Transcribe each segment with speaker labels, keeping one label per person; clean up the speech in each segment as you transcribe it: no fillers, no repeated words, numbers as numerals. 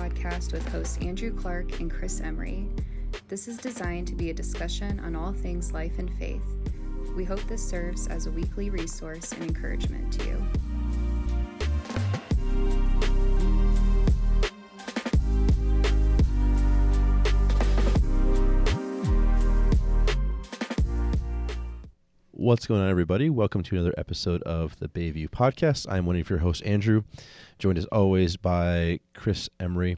Speaker 1: Podcast with hosts Andrew Clark and Chris Emery. This is designed to be a discussion on all things life and faith. We hope this serves as a weekly resource and encouragement to you.
Speaker 2: What's going on, everybody? Welcome to another episode of the Bayview Podcast. I'm one of your hosts, Andrew, joined as always by Chris Emery.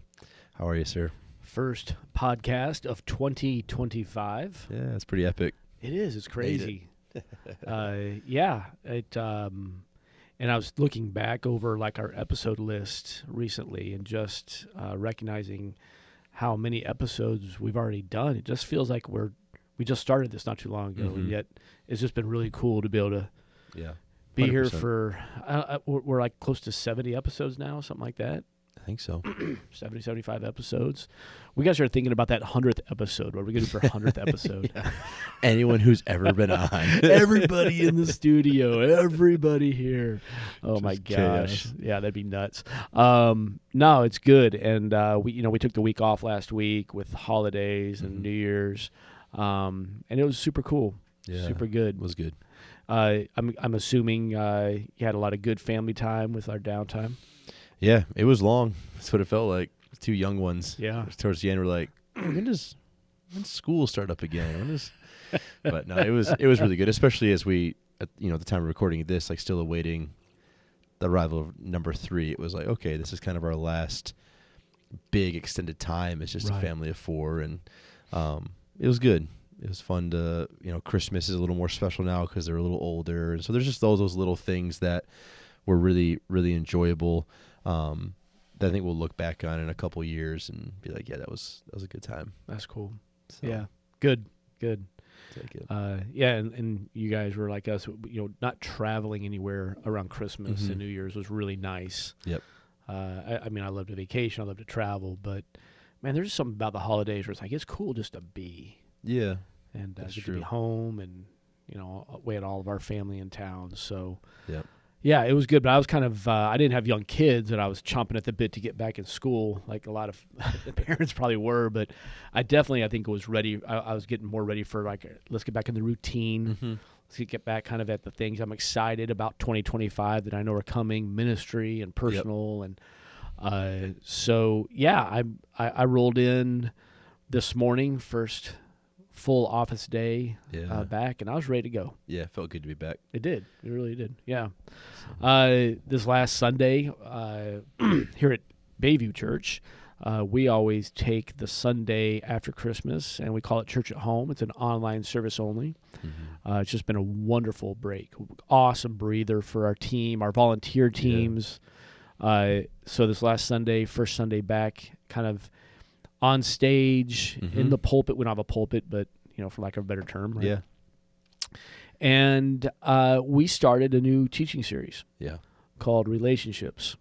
Speaker 2: How are you, sir?
Speaker 3: First podcast of 2025.
Speaker 2: Yeah, it's pretty epic.
Speaker 3: It is. It's crazy. And I was looking back over like our episode list recently and just recognizing how many episodes we've already done. It just feels like we just started this not too long ago, and yet it's just been really cool to be able to be 100%. Here for, we're like close to 70 episodes now, something like that.
Speaker 2: I think so.
Speaker 3: 70, 75 episodes. We got to start thinking about that 100th episode. What are we going to do for 100th episode?
Speaker 2: Yeah. Anyone who's ever been on.
Speaker 3: Everybody in the studio. Everybody here. Oh, just my gosh.
Speaker 2: Chaos.
Speaker 3: Yeah, that'd be nuts. No, it's good. And we took the week off last week with holidays and New Year's. And it was super cool.
Speaker 2: Yeah,
Speaker 3: super good.
Speaker 2: It was good.
Speaker 3: I'm assuming you had a lot of good family time with our downtime.
Speaker 2: Yeah, it was long. That's what it felt like. Two young ones.
Speaker 3: Yeah.
Speaker 2: Towards the end, we're like, when's school start up again? But no, it was really good, especially as we, at the time of recording this, like still awaiting the arrival of number 3. It was like, okay, this is kind of our last big extended time. It's just a family of 4, and it was good. It was fun to, Christmas is a little more special now because they're a little older. And so there's just all those little things that were really, really enjoyable that I think we'll look back on in a couple of years and be like, yeah, that was a good time.
Speaker 3: That's cool.
Speaker 2: So,
Speaker 3: yeah. Good.
Speaker 2: Take it.
Speaker 3: And you guys were like us, not traveling anywhere around Christmas and New Year's was really nice.
Speaker 2: Yep.
Speaker 3: I love to vacation. I love to travel, but man, there's just something about the holidays where it's like, it's cool just to be.
Speaker 2: Yeah.
Speaker 3: And get to be home and, we had all of our family in town. So, yeah, it was good. But I was kind of, I didn't have young kids and I was chomping at the bit to get back in school like a lot of the parents probably were. But I think was ready. I was getting more ready for let's get back in the routine. Let's get back kind of at the things I'm excited about 2025 that I know are coming, ministry and personal. And so, yeah, I rolled in this morning, first full office day back, and I was ready to go.
Speaker 2: Yeah, it felt good to be back.
Speaker 3: It did. It really did. Yeah. This last Sunday here at Bayview Church, we always take the Sunday after Christmas, and we call it Church at Home. It's an online service only. It's just been a wonderful break. Awesome breather for our team, our volunteer teams. So this last Sunday, first Sunday back, kind of on stage, in the pulpit. We don't have a pulpit, but, for lack of a better term. Right?
Speaker 2: Yeah.
Speaker 3: And we started a new teaching series called Relationships.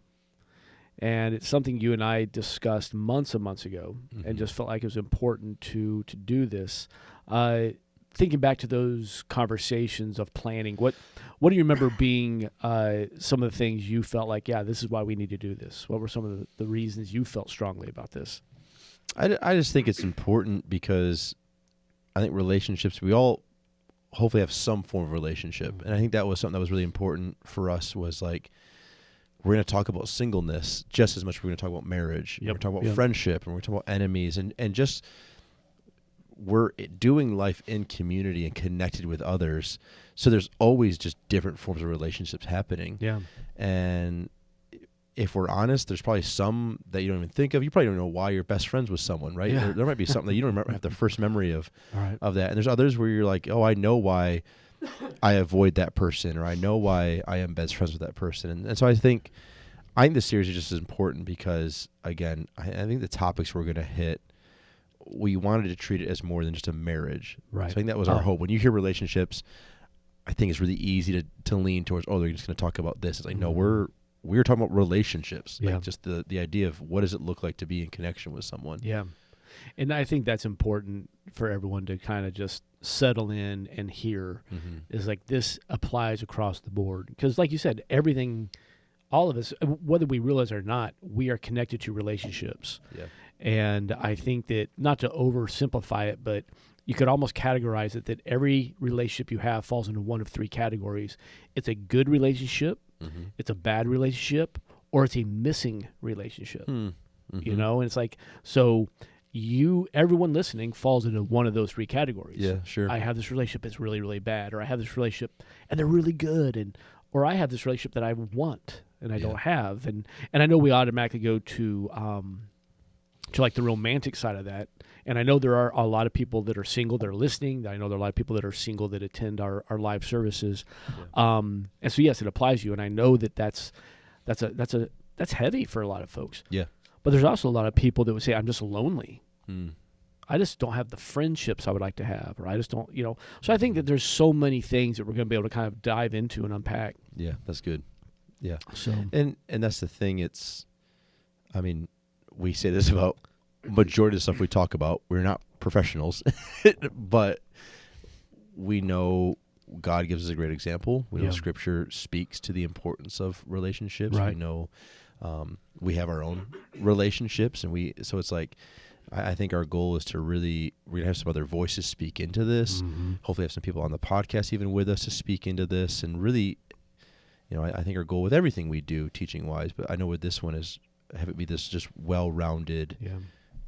Speaker 3: And it's something you and I discussed months and months ago and just felt like it was important to do this. Thinking back to those conversations of planning, what do you remember being some of the things you felt like, this is why we need to do this? What were some of the reasons you felt strongly about this?
Speaker 2: I just think it's important because I think relationships, we all hopefully have some form of relationship. And I think that was something that was really important for us was like, we're going to talk about singleness just as much as we're going to talk about marriage. We're going to talk about friendship, and we're going to talk about enemies, and just we're doing life in community and connected with others. So there's always just different forms of relationships happening. Yeah. And if we're honest, there's probably some that you don't even think of. You probably don't know why you're best friends with someone, right?
Speaker 3: Yeah.
Speaker 2: There might be something that you don't have the first memory of that. And there's others where you're like, oh, I know why I avoid that person, or I know why I am best friends with that person. And so I think this series is just as important because, again, I think the topics we're going to hit, we wanted to treat it as more than just a marriage.
Speaker 3: Right.
Speaker 2: So I think that was our hope. When you hear relationships, I think it's really easy to lean towards, they're just going to talk about this. It's like, no, we're talking about relationships, like just the idea of what does it look like to be in connection with someone.
Speaker 3: Yeah. And I think that's important for everyone to kind of just settle in and hear is like this applies across the board. Because like you said, everything all of us, whether we realize it or not, we are connected to relationships.
Speaker 2: Yeah.
Speaker 3: And I think that, not to oversimplify it, but you could almost categorize it that every relationship you have falls into one of three categories. It's a good relationship, it's a bad relationship, or it's a missing relationship. You know, and it's like, so everyone listening falls into one of those three categories.
Speaker 2: Yeah, sure.
Speaker 3: I have this relationship that's really, really bad, or I have this relationship and they're really good, or I have this relationship that I want and I don't have. And I know we automatically go to like the romantic side of that. And I know there are a lot of people that are single that are listening. I know there are a lot of people that are single that attend our live services. Yeah. And so, yes, it applies to you. And I know that's heavy for a lot of folks.
Speaker 2: Yeah.
Speaker 3: But there's also a lot of people that would say, I'm just lonely. I just don't have the friendships I would like to have, or I just don't, So I think that there's so many things that we're going to be able to kind of dive into and unpack.
Speaker 2: Yeah, that's good. Yeah.
Speaker 3: So
Speaker 2: and that's the thing. We say this about majority of the stuff we talk about. We're not professionals, but we know God gives us a great example. We know Scripture speaks to the importance of relationships.
Speaker 3: Right.
Speaker 2: We know we have our own relationships, and so it's like, I think our goal is to we're going to have some other voices speak into this. Hopefully have some people on the podcast even with us to speak into this, and really, I think our goal with everything we do teaching wise, but I know with this one is have it be this just well-rounded,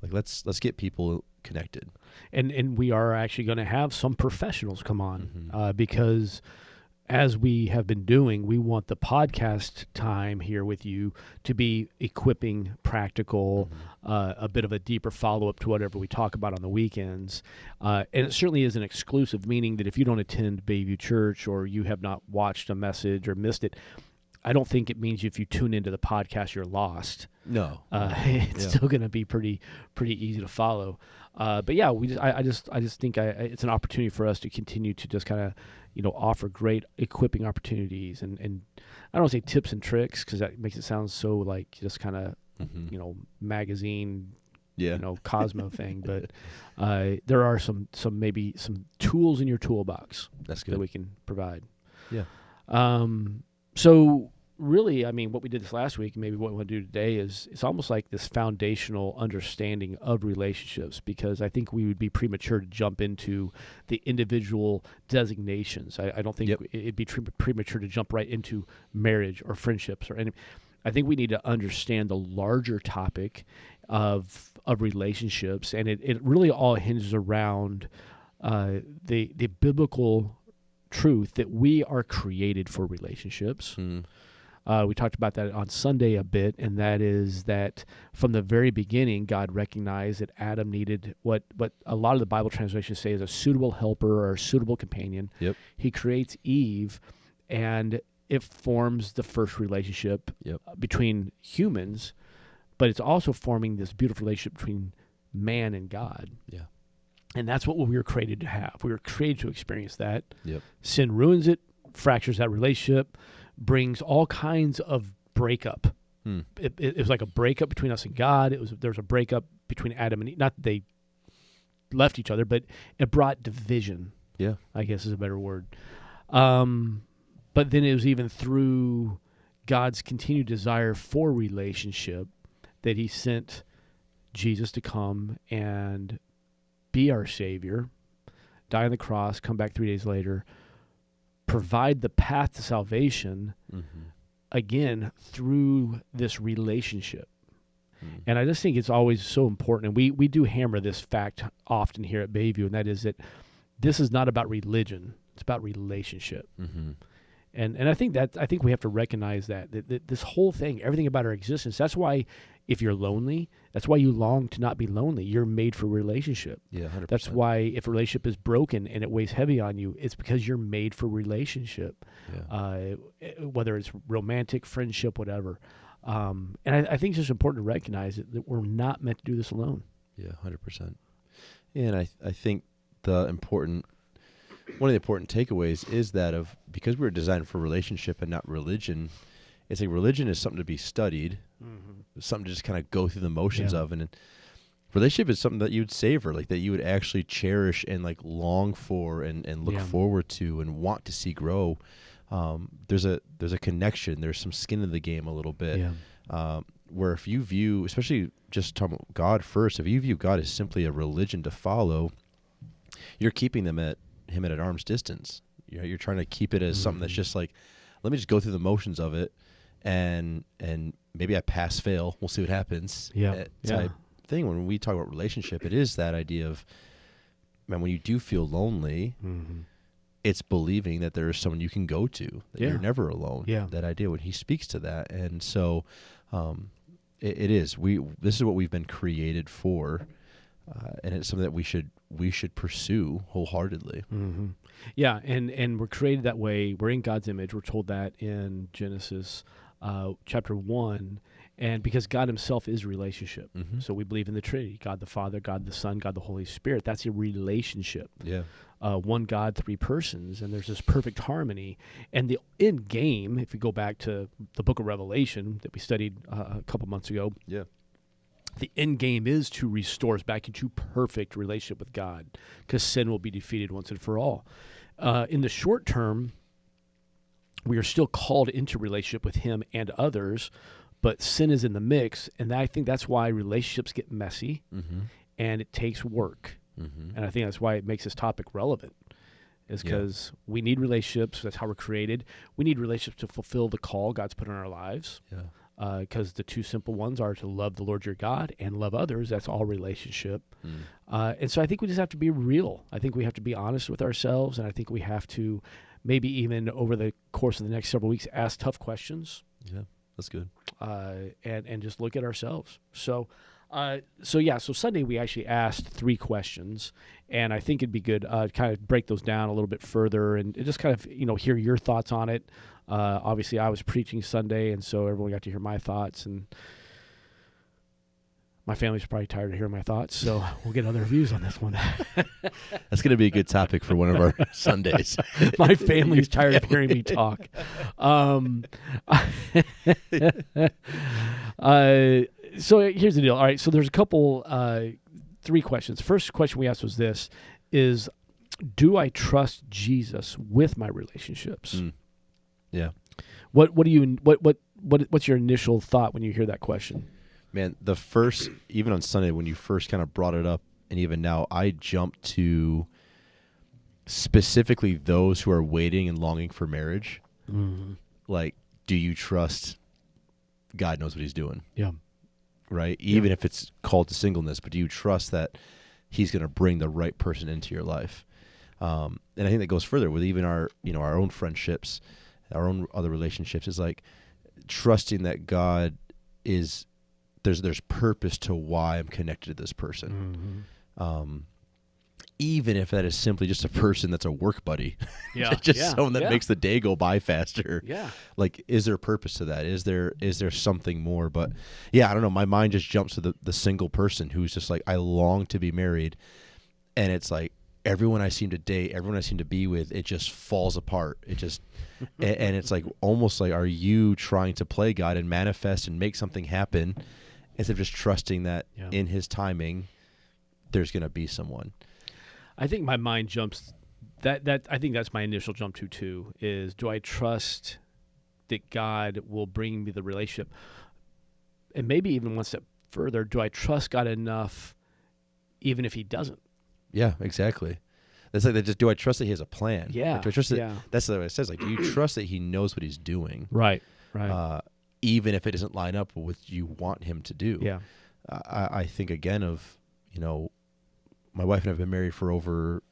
Speaker 2: like let's get people connected. And
Speaker 3: we are actually going to have some professionals come on because, as we have been doing, we want the podcast time here with you to be equipping, practical, a bit of a deeper follow-up to whatever we talk about on the weekends. And it certainly isn't exclusive, meaning that if you don't attend Bayview Church or you have not watched a message or missed it, I don't think it means if you tune into the podcast you're lost.
Speaker 2: No,
Speaker 3: it's still going to be pretty easy to follow. But yeah, I just think it's an opportunity for us to continue to just kind of offer great equipping opportunities and I don't want to say tips and tricks because that makes it sound so like just kind of magazine Cosmo thing. But there are some maybe some tools in your toolbox that we can provide.
Speaker 2: Yeah.
Speaker 3: So really, what we did this last week, and maybe what we want to do today is it's almost like this foundational understanding of relationships, because I think we would be premature to jump into the individual designations. I don't think it'd be premature to jump right into marriage or friendships or any. I think we need to understand the larger topic of relationships, and it really all hinges around the biblical truth that we are created for relationships. We talked about that on Sunday a bit, and that is that from the very beginning, God recognized that Adam needed what a lot of the Bible translations say is a suitable helper or a suitable companion.
Speaker 2: Yep.
Speaker 3: He creates Eve, and it forms the first relationship between humans, but it's also forming this beautiful relationship between man and God.
Speaker 2: Yeah.
Speaker 3: And that's what we were created to have. We were created to experience that.
Speaker 2: Yep.
Speaker 3: Sin ruins it, fractures that relationship, brings all kinds of breakup. It was like a breakup between us and God. There was a breakup between Adam and Eve. Not that they left each other, but it brought division.
Speaker 2: Yeah,
Speaker 3: I guess is a better word. But then it was even through God's continued desire for relationship that He sent Jesus to come and be our Savior, die on the cross, come back 3 days later, provide the path to salvation, again, through this relationship. And I just think it's always so important, and we do hammer this fact often here at Bayview, and that is that this is not about religion, it's about relationship. And I think we have to recognize that this whole thing, everything about our existence, that's why if you're lonely, that's why you long to not be lonely. You're made for relationship.
Speaker 2: Yeah, 100%.
Speaker 3: That's why if a relationship is broken and it weighs heavy on you, it's because you're made for relationship. Yeah. Whether it's romantic, friendship, whatever. And I think it's just important to recognize that we're not meant to do this alone.
Speaker 2: Yeah, 100%. And I think one of the important takeaways is that because we were designed for relationship and not religion, it's like religion is something to be studied, something to just kind of go through the motions of. And relationship is something that you'd savor, like that you would actually cherish and like long for and look forward to and want to see grow. There's a connection. There's some skin in the game a little bit. Where if you view, especially just talking about God first, if you view God as simply a religion to follow, you're keeping him at an arm's distance. You're trying to keep it as something that's just like, let me just go through the motions of it, and maybe I pass, fail. We'll see what happens. Type thing. When we talk about relationship, it is that idea of, man, when you do feel lonely, it's believing that there is someone you can go to, that you're never alone. That idea when he speaks to that, and so it is. This is what we've been created for, and it's something that we should pursue wholeheartedly.
Speaker 3: Yeah, and we're created that way. We're in God's image. We're told that in Genesis chapter 1, and because God himself is a relationship. So we believe in the Trinity, God the Father, God the Son, God the Holy Spirit. That's a relationship. One God, three persons, and there's this perfect harmony. And the end game, if you go back to the book of Revelation that we studied a couple months ago, the end game is to restore us back into perfect relationship with God, because sin will be defeated once and for all. In the short term, we are still called into relationship with him and others, but sin is in the mix, and I think that's why relationships get messy, and it takes work. And I think that's why it makes this topic relevant, is because we need relationships. That's how we're created. We need relationships to fulfill the call God's put in our lives. Because the two simple ones are to love the Lord your God and love others. That's all relationship. And so I think we just have to be real. I think we have to be honest with ourselves, and I think we have to maybe even over the course of the next several weeks ask tough questions.
Speaker 2: Yeah, that's good.
Speaker 3: And just look at ourselves. So Sunday we actually asked 3 questions, and I think it'd be good to kind of break those down a little bit further and just kind of hear your thoughts on it. Obviously, I was preaching Sunday, and so everyone got to hear my thoughts, and my family's probably tired of hearing my thoughts, so we'll get other views on this one.
Speaker 2: That's going to be a good topic for one of our Sundays.
Speaker 3: My family's tired of hearing me talk. So here's the deal. All right, so there's a couple, 3 questions. First question we asked was this, is do I trust Jesus with my relationships?
Speaker 2: Yeah.
Speaker 3: What's your initial thought when you hear that question?
Speaker 2: Man, the first, even on Sunday when you first kind of brought it up, and even now, I jumped to specifically those who are waiting and longing for marriage. Like, do you trust God knows what he's doing?
Speaker 3: Yeah.
Speaker 2: Right? Even if it's called to singleness, but do you trust that he's going to bring the right person into your life? And I think that goes further with even our own friendships, our own other relationships, is like trusting that God is, there's purpose to why I'm connected to this person. Even if that is simply just a person that's a work buddy, someone that makes the day go by faster. Like, is there a purpose to that? Is there something more? But I don't know. My mind just jumps to the single person who's just like, I long to be married, and it's like everyone I seem to date, everyone I seem to be with, it just falls apart. It just, and it's like almost like, are you trying to play God and manifest and make something happen instead of just trusting that in his timing, there's going to be someone?
Speaker 3: I think my mind jumps that I think that's my initial jump to too, is do I trust that God will bring me the relationship? And maybe even one step further, do I trust God enough even if he doesn't? Yeah,
Speaker 2: exactly. That's like, do I trust that he has a plan?
Speaker 3: Yeah.
Speaker 2: Like, do I trust that, that's what it says. Like, do you trust that he knows what he's doing?
Speaker 3: Right.
Speaker 2: Even if it doesn't line up with what you want him to do.
Speaker 3: Yeah.
Speaker 2: I think again of, my wife and I have been married for over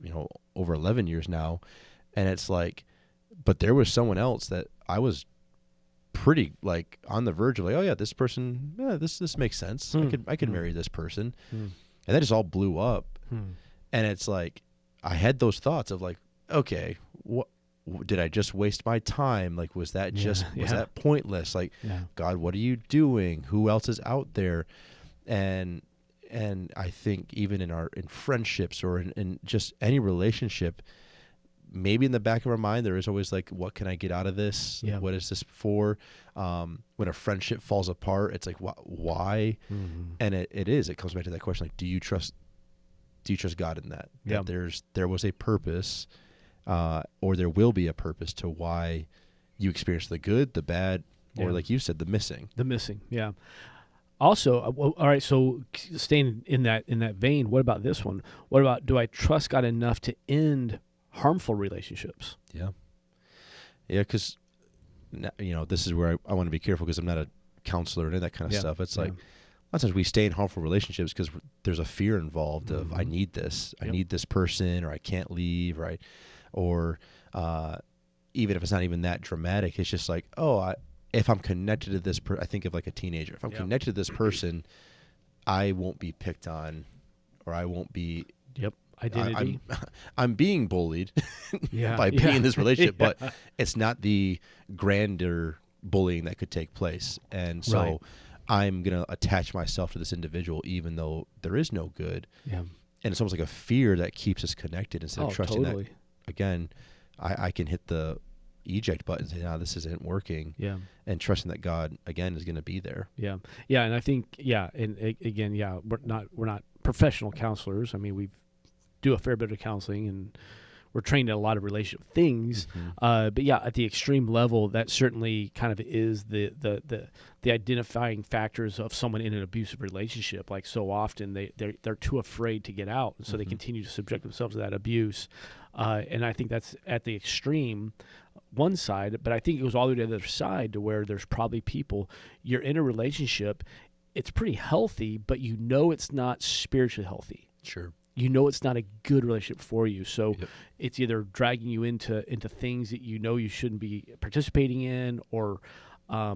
Speaker 2: 11 years now. And it's like, but there was someone else that I was pretty like on the verge of like, oh yeah, this person, this makes sense. I could marry this person. And that just all blew up. And it's like, I had those thoughts of like, okay, what did I just waste my time? Like, was that was that pointless? Like, God, what are you doing? Who else is out there? And I think even in friendships or in just any relationship, maybe in the back of our mind, there is always like, what can I get out of this?
Speaker 3: Yeah.
Speaker 2: What is this for? When a friendship falls apart, it's like, why?
Speaker 3: Mm-hmm.
Speaker 2: And it comes back to that question. Like, do you trust God in that?
Speaker 3: Yeah.
Speaker 2: That there was a purpose, or there will be a purpose to why you experience the good, the bad, or like you said, the missing.
Speaker 3: The missing. Yeah. Also, all right, so staying in that vein, what about this one? What about, do I trust God enough to end harmful relationships?
Speaker 2: Yeah. Yeah, because, this is where I want to be careful, because I'm not a counselor and that kind of stuff. It's like, a lot of times we stay in harmful relationships because there's a fear involved of, I need this. I need this person, or I can't leave, right? Or even if it's not even that dramatic, it's just like, if I'm connected to this I think of like a teenager. If I'm connected to this person, I won't be picked on, or I won't be.
Speaker 3: Yep. Identity.
Speaker 2: I'm being bullied by being in this relationship, but it's not the grander bullying that could take place. And so I'm going to attach myself to this individual, even though there is no good. Yeah. And it's almost like a fear that keeps us connected instead of trusting that, again, I can hit the eject button and say, no, this isn't working. Yeah. And trusting that God, again, is going to be there.
Speaker 3: Yeah. Yeah. And I think, and again, we're not professional counselors. I mean, we do a fair bit of counseling, and we're trained in a lot of relationship things. But at the extreme level, that certainly kind of is the identifying factors of someone in an abusive relationship. Like, so often they're too afraid to get out, and so they continue to subject themselves to that abuse. And I think that's at the extreme one side, but I think it goes all the way to the other side, to where there's probably people, you're in a relationship, it's pretty healthy, but it's not spiritually healthy.
Speaker 2: Sure.
Speaker 3: It's not a good relationship for you. So it's either dragging you into things that you shouldn't be participating in, or, a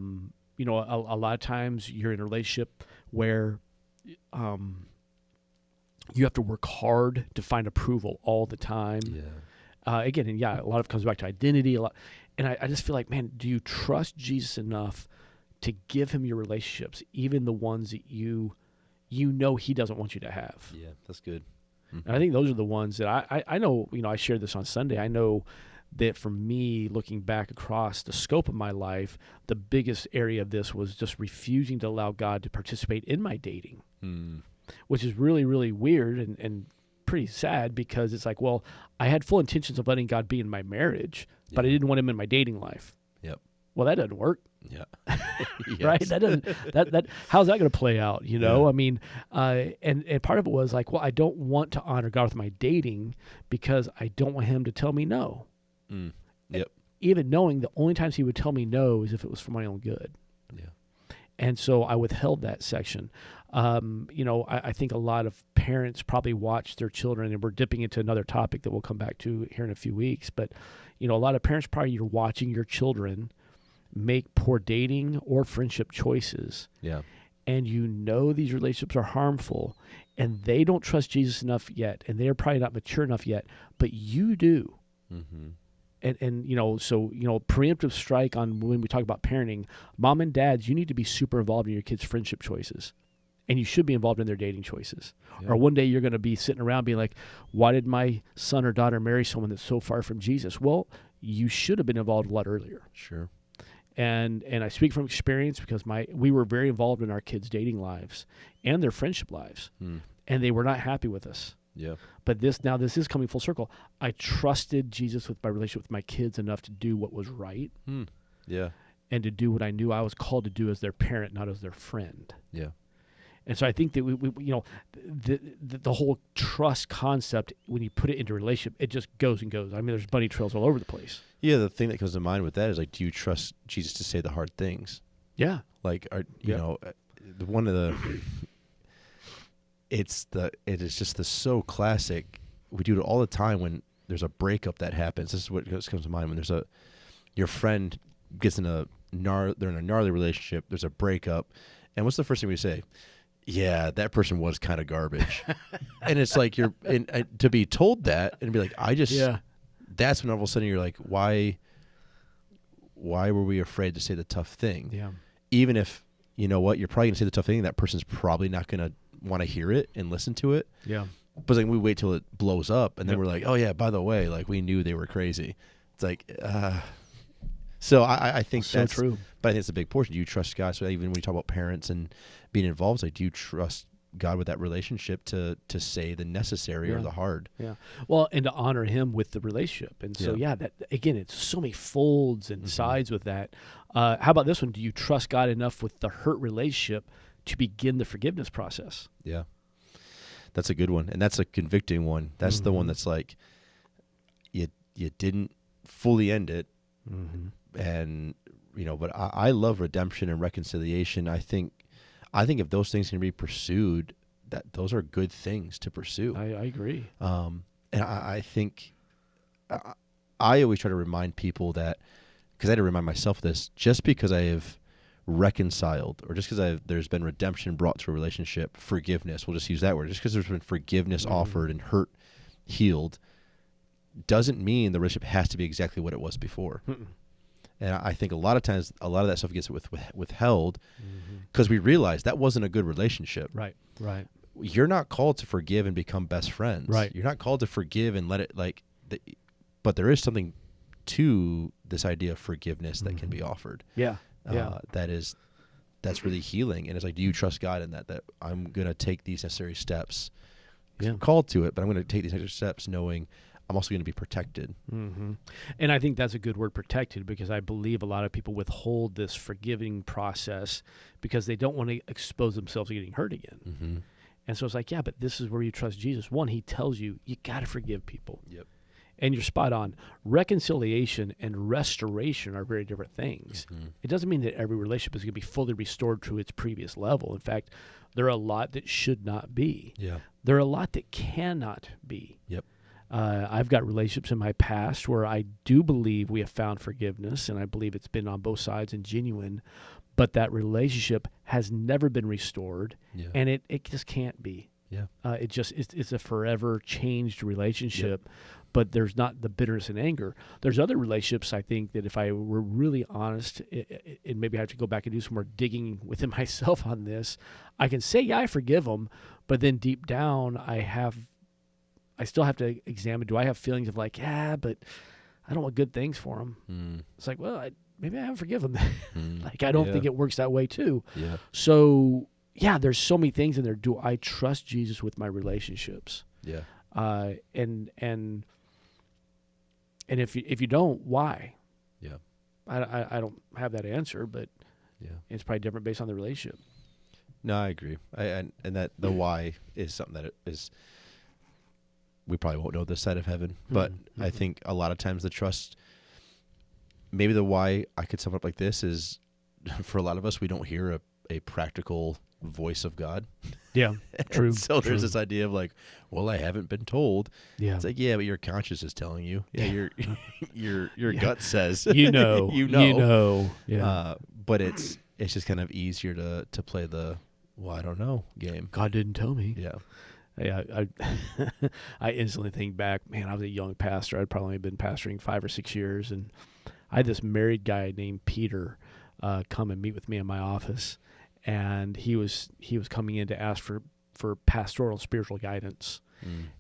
Speaker 3: lot of times you're in a relationship where you have to work hard to find approval all the time. Yeah. Again, and a lot of it comes back to identity. And I just feel like, man, do you trust Jesus enough to give him your relationships, even the ones that he doesn't want you to have?
Speaker 2: Yeah, that's good.
Speaker 3: And I think those are the ones that I know, I shared this on Sunday. I know that for me, looking back across the scope of my life, the biggest area of this was just refusing to allow God to participate in my dating, which is really, really weird and pretty sad, because it's like, well, I had full intentions of letting God be in my marriage, but I didn't want him in my dating life.
Speaker 2: Yep.
Speaker 3: Well, that doesn't work.
Speaker 2: Yeah.
Speaker 3: Right. That doesn't, how's that going to play out? I mean, and part of it was like, well, I don't want to honor God with my dating because I don't want him to tell me no.
Speaker 2: Yep.
Speaker 3: Even knowing the only times he would tell me no is if it was for my own good.
Speaker 2: Yeah.
Speaker 3: And so I withheld that section. I think a lot of parents probably watch their children, and we're dipping into another topic that we'll come back to here in a few weeks. But, a lot of parents probably, you're watching your children make poor dating or friendship choices. Yeah. And these relationships are harmful, and they don't trust Jesus enough yet, and they're probably not mature enough yet, but you do. Mm-hmm. And so preemptive strike on when we talk about parenting, mom and dads, you need to be super involved in your kids' friendship choices, and you should be involved in their dating choices. Yeah. Or one day you're going to be sitting around being like, why did my son or daughter marry someone that's so far from Jesus? Well, you should have been involved a lot earlier.
Speaker 2: Sure.
Speaker 3: And I speak from experience, because we were very involved in our kids' dating lives and their friendship lives, and they were not happy with us.
Speaker 2: Yeah.
Speaker 3: But this is coming full circle. I trusted Jesus with my relationship with my kids enough to do what was right.
Speaker 2: Yeah.
Speaker 3: And to do what I knew I was called to do as their parent, not as their friend.
Speaker 2: Yeah.
Speaker 3: And so I think that we the whole trust concept, when you put it into a relationship, it just goes and goes. I mean, there's bunny trails all over the place.
Speaker 2: Yeah, the thing that comes to mind with that is like, do you trust Jesus to say the hard things?
Speaker 3: Yeah.
Speaker 2: Like, one of the it is just the so classic. We do it all the time when there's a breakup that happens. This is what comes to mind when your friend gets they're in a gnarly relationship. There's a breakup, and what's the first thing we say? Yeah, that person was kind of garbage. And it's like to be told that and be like, that's when all of a sudden you're like, why were we afraid to say the tough thing?
Speaker 3: Yeah.
Speaker 2: Even if, you know what, you're probably going to say the tough thing, that person's probably not going to want to hear it and listen to it.
Speaker 3: Yeah.
Speaker 2: but like we wait till it blows up, and then
Speaker 3: Yep.
Speaker 2: we're like, oh yeah, by the way, like we knew they were crazy. It's like, so I think
Speaker 3: So
Speaker 2: that's
Speaker 3: true.
Speaker 2: But I think it's a big portion. Do you trust God? So even when you talk about parents and being involved, it's like, do you trust God with that relationship to say the necessary or
Speaker 3: Yeah.
Speaker 2: the hard?
Speaker 3: Yeah. Well, and to honor him with the relationship. And so, that again, it's so many folds and sides with that. How about this one? Do you trust God enough with the hurt relationship to begin the forgiveness process?
Speaker 2: Yeah. That's a good one. And that's a convicting one. That's the one that's like, you didn't fully end it. And, but I love redemption and reconciliation. I think if those things can be pursued, that those are good things to pursue.
Speaker 3: I agree.
Speaker 2: And I think I always try to remind people that, because I had to remind myself of this, just because I have reconciled, or just because there's been redemption brought to a relationship, forgiveness, we'll just use that word, just because there's been forgiveness offered and hurt healed, doesn't mean the relationship has to be exactly what it was before. And I think a lot of times, a lot of that stuff gets withheld because we realize that wasn't a good relationship.
Speaker 3: Right.
Speaker 2: You're not called to forgive and become best friends.
Speaker 3: Right.
Speaker 2: You're not called to forgive and let it but there is something to this idea of forgiveness that can be offered.
Speaker 3: Yeah.
Speaker 2: That's really healing. And it's like, do you trust God in that I'm going to take these necessary steps?
Speaker 3: Yeah.
Speaker 2: I'm called to it, but I'm going to take these necessary steps knowing I'm also going to be protected.
Speaker 3: And I think that's a good word, protected, because I believe a lot of people withhold this forgiving process because they don't want to expose themselves to getting hurt again. And so it's like, but this is where you trust Jesus. One, he tells you got to forgive people.
Speaker 2: Yep.
Speaker 3: And you're spot on. Reconciliation and restoration are very different things. It doesn't mean that every relationship is going to be fully restored to its previous level. In fact, there are a lot that should not be.
Speaker 2: Yeah.
Speaker 3: There are a lot that cannot be.
Speaker 2: Yep.
Speaker 3: I've got relationships in my past where I do believe we have found forgiveness, and I believe it's been on both sides and genuine, but that relationship has never been restored, and it just can't be.
Speaker 2: Yeah.
Speaker 3: It's a forever changed relationship, but there's not the bitterness and anger. There's other relationships, I think, that if I were really honest, and maybe I have to go back and do some more digging within myself on this, I can say, I forgive them, but then deep down I still have to examine, do I have feelings of like, but I don't want good things for them. It's like, well, maybe I haven't forgiven them. Like, I don't think it works that way too. Yeah. So, there's so many things in there. Do I trust Jesus with my relationships? Yeah. And if you don't, why? Yeah. I don't have that answer, but it's probably different based on the relationship.
Speaker 2: No, I agree. And that the why is something that is, we probably won't know this side of heaven, but I think a lot of times the trust, maybe the why I could sum it up like this is, for a lot of us, we don't hear a practical voice of God.
Speaker 3: Yeah, true.
Speaker 2: So there's this idea of like, well, I haven't been told.
Speaker 3: Yeah.
Speaker 2: It's like, but your conscience is telling you. Yeah, your gut says.
Speaker 3: You know.
Speaker 2: Yeah. But it's just kind of easier to play the, well, I don't know game.
Speaker 3: God didn't tell me.
Speaker 2: Yeah.
Speaker 3: Yeah, I instantly think back, man, I was a young pastor. I'd probably been pastoring 5 or 6 years, and I had this married guy named Peter come and meet with me in my office, and he was coming in to ask for pastoral spiritual guidance.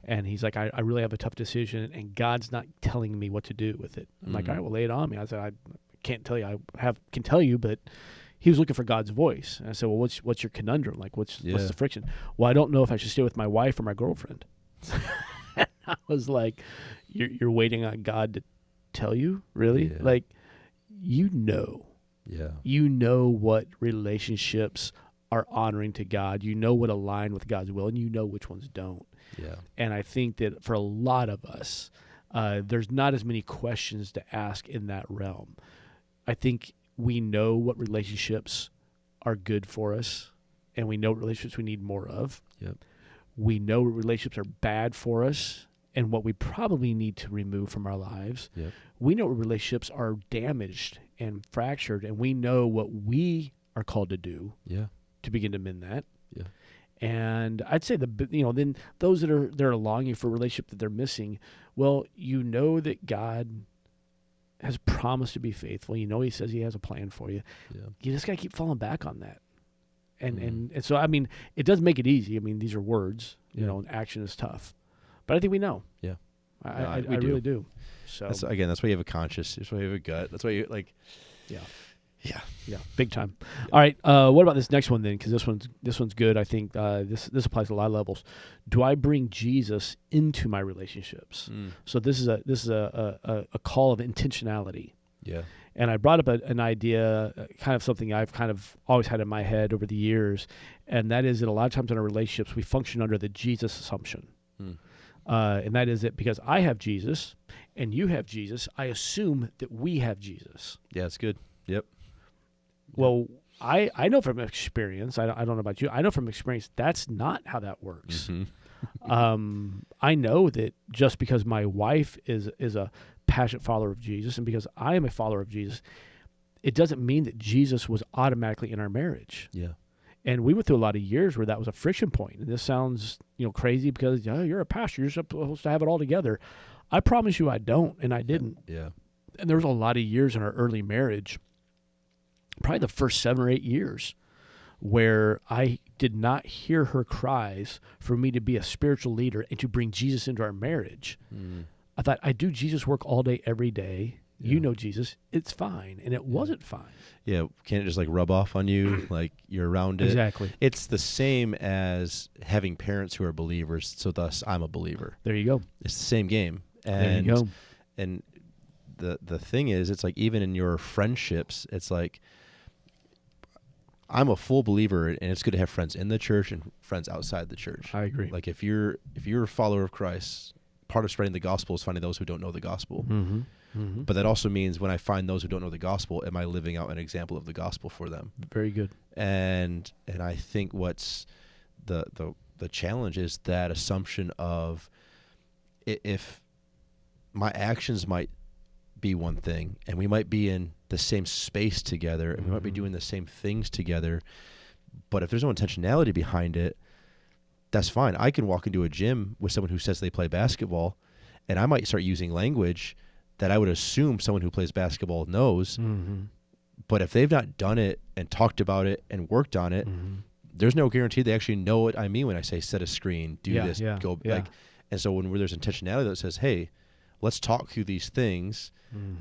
Speaker 3: And he's like, I really have a tough decision, and God's not telling me what to do with it. I'm like, all right, well, lay it on me. I said, I can't tell you. Can tell you, but he was looking for God's voice. And I said, well, what's your conundrum? Like, what's the friction? Well, I don't know if I should stay with my wife or my girlfriend. I was like, you're waiting on God to tell you? Really?
Speaker 2: Yeah.
Speaker 3: Like, you know what relationships are honoring to God. You know what align with God's will, and you know which ones don't. Yeah. And I think that for a lot of us, there's not as many questions to ask in that realm. I think we know what relationships are good for us, and we know what relationships we need more of. Yep. We know what relationships are bad for us and what we probably need to remove from our lives. Yep. We know what relationships are damaged and fractured, and we know what we are called to do to begin to mend that. Yeah. And I'd say then those that are longing for a relationship that they're missing, well, you know that God has promised to be faithful. You know he says he has a plan for you. Yeah. You just got to keep falling back on that. And so, I mean, it does make it easy. I mean, these are words, you know, and action is tough. But I think we know.
Speaker 2: Yeah.
Speaker 3: I really do. So
Speaker 2: that's why you have a conscience. That's why you have a gut. That's why you like.
Speaker 3: Yeah, big time. Yeah. All right, what about this next one then? Because this one's good. I think this applies to a lot of levels. Do I bring Jesus into my relationships? So this is a call of intentionality.
Speaker 2: Yeah.
Speaker 3: And I brought up an idea, kind of something I've kind of always had in my head over the years, and that is that a lot of times in our relationships we function under the Jesus assumption. And that is that because I have Jesus and you have Jesus, I assume that we have Jesus.
Speaker 2: Yeah, it's good. Yep.
Speaker 3: Well, I know from experience, I don't know about you, I know from experience that's not how that works. I know that just because my wife is a passionate follower of Jesus and because I am a follower of Jesus, it doesn't mean that Jesus was automatically in our marriage.
Speaker 2: Yeah.
Speaker 3: And we went through a lot of years where that was a friction point. And this sounds, crazy because you're a pastor, you're supposed to have it all together. I promise you I don't, and I didn't.
Speaker 2: Yeah.
Speaker 3: And there was a lot of years in our early marriage, probably the first 7 or 8 years, where I did not hear her cries for me to be a spiritual leader and to bring Jesus into our marriage. I thought, I do Jesus work all day, every day. Yeah. You know Jesus. It's fine. And it wasn't fine.
Speaker 2: Yeah. Can't it just like rub off on you like you're around it?
Speaker 3: Exactly.
Speaker 2: It's the same as having parents who are believers, so thus I'm a believer.
Speaker 3: There you go.
Speaker 2: It's the same game. And,
Speaker 3: there you go.
Speaker 2: And the thing is, it's like even in your friendships, it's like I'm a full believer, and it's good to have friends in the church and friends outside the church.
Speaker 3: I agree.
Speaker 2: Like if you're a follower of Christ, part of spreading the gospel is finding those who don't know the gospel. But that also means when I find those who don't know the gospel, am I living out an example of the gospel for them?
Speaker 3: Very good.
Speaker 2: And I think what's the challenge is that assumption of if my actions might be one thing, and we might be in the same space together, and we might be doing the same things together, but if there's no intentionality behind it, that's fine. I can walk into a gym with someone who says they play basketball, and I might start using language that I would assume someone who plays basketball knows, but if they've not done it and talked about it and worked on it, there's no guarantee they actually know what I mean when I say set a screen, do this, go like. And so when there's intentionality that says, hey, let's talk through these things.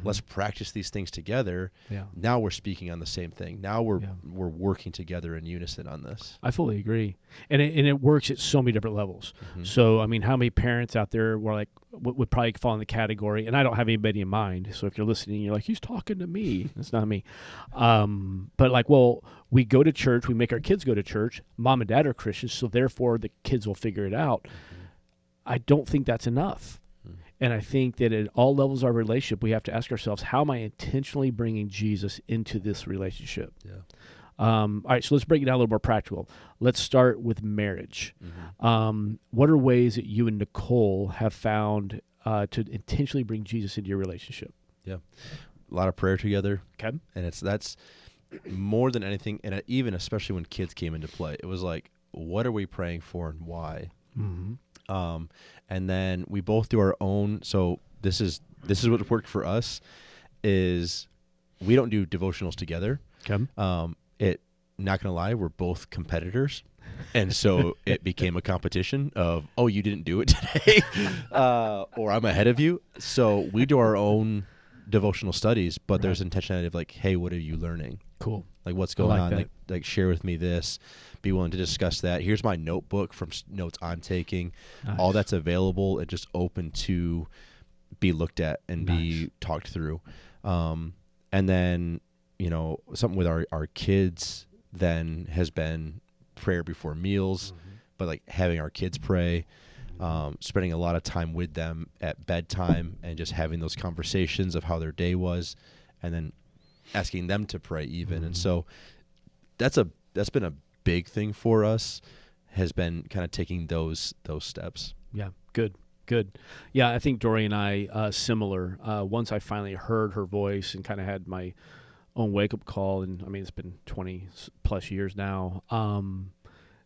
Speaker 2: Let's practice these things together. Yeah. Now we're speaking on the same thing. Now we're working together in unison on this.
Speaker 3: I fully agree, and it works at so many different levels. So I mean, how many parents out there were like would probably fall in the category? And I don't have anybody in mind. So if you're listening, you're like, he's talking to me. It's not me. But like, well, we go to church. We make our kids go to church. Mom and dad are Christians, so therefore the kids will figure it out. I don't think that's enough. And I think that at all levels of our relationship, we have to ask ourselves, how am I intentionally bringing Jesus into this relationship? Yeah. All right, so let's break it down a little more practical. Let's start with marriage. What are ways that you and Nicole have found to intentionally bring Jesus into your relationship?
Speaker 2: Yeah, a lot of prayer together.
Speaker 3: Okay.
Speaker 2: And that's more than anything, and even especially when kids came into play, it was like, what are we praying for and why? And then we both do our own. So this is what worked for us is we don't do devotionals together.
Speaker 3: Okay.
Speaker 2: Not gonna lie, we're both competitors, and so it became a competition of, oh, you didn't do it today, or I'm ahead of you. So we do our own devotional studies, but there's intentionality of like, hey, what are you learning?
Speaker 3: Cool.
Speaker 2: Like what's going on? Like share with me this. Be willing to discuss that. Here's my notebook from notes I'm taking. Nice. All that's available and just open to be looked at and be talked through. And then, something with our kids then has been prayer before meals, but like having our kids pray, spending a lot of time with them at bedtime and just having those conversations of how their day was, and then asking them to pray even. And so that's been a big thing for us, has been kind of taking those steps.
Speaker 3: Yeah, good. Yeah, I think Dory and I, similar. Once I finally heard her voice and kind of had my own wake-up call, and I mean, it's been 20 plus years now,